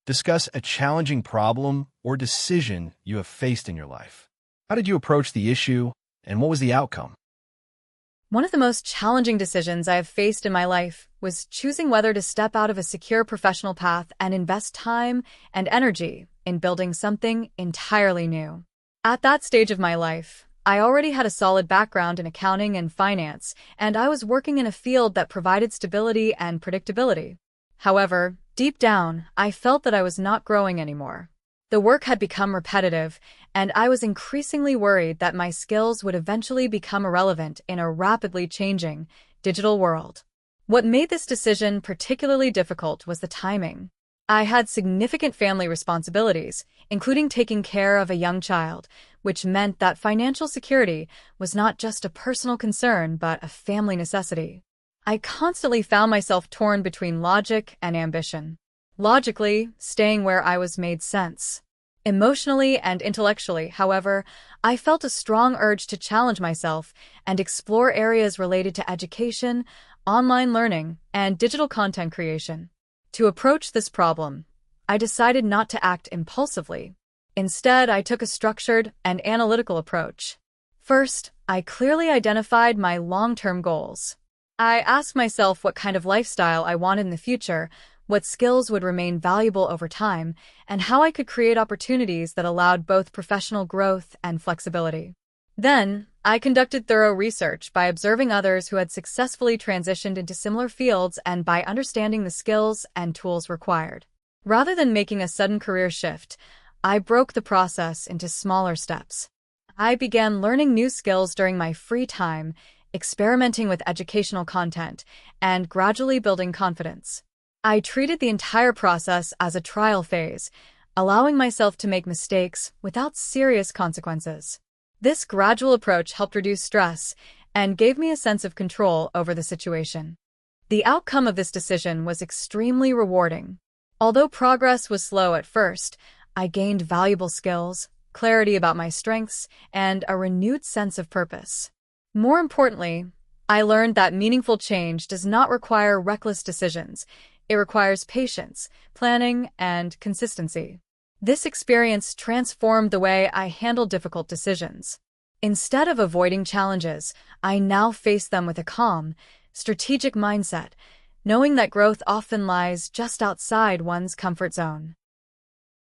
Discuss a challenging problem or decision you have faced in your life. How did you approach the issue, and what was the outcome? One of the most challenging decisions I have faced in my life was choosing whether to step out of a secure professional path and invest time and energy in building something entirely new. At that stage of my life, I already had a solid background in accounting and finance, and I was working in a field that provided stability and predictability. However, deep down, I felt that I was not growing anymore. The work had become repetitive, and I was increasingly worried that my skills would eventually become irrelevant in a rapidly changing digital world. What made this decision particularly difficult was the timing. I had significant family responsibilities, including taking care of a young child, which meant that financial security was not just a personal concern but a family necessity. I constantly found myself torn between logic and ambition. Logically, staying where I was made sense. Emotionally and intellectually, however, I felt a strong urge to challenge myself and explore areas related to education, online learning, and digital content creation. To approach this problem, I decided not to act impulsively. Instead, I took a structured and analytical approach. First, I clearly identified my long-term goals. I asked myself what kind of lifestyle I wanted in the future, what skills would remain valuable over time, and how I could create opportunities that allowed both professional growth and flexibility. Then, I conducted thorough research by observing others who had successfully transitioned into similar fields and by understanding the skills and tools required. Rather than making a sudden career shift, I broke the process into smaller steps. I began learning new skills during my free time, experimenting with educational content, and gradually building confidence. I treated the entire process as a trial phase, allowing myself to make mistakes without serious consequences. This gradual approach helped reduce stress and gave me a sense of control over the situation. The outcome of this decision was extremely rewarding. Although progress was slow at first, I gained valuable skills, clarity about my strengths, and a renewed sense of purpose. More importantly, I learned that meaningful change does not require reckless decisions. It requires patience, planning, and consistency. This experience transformed the way I handle difficult decisions. Instead of avoiding challenges, I now face them with a calm, strategic mindset, knowing that growth often lies just outside one's comfort zone.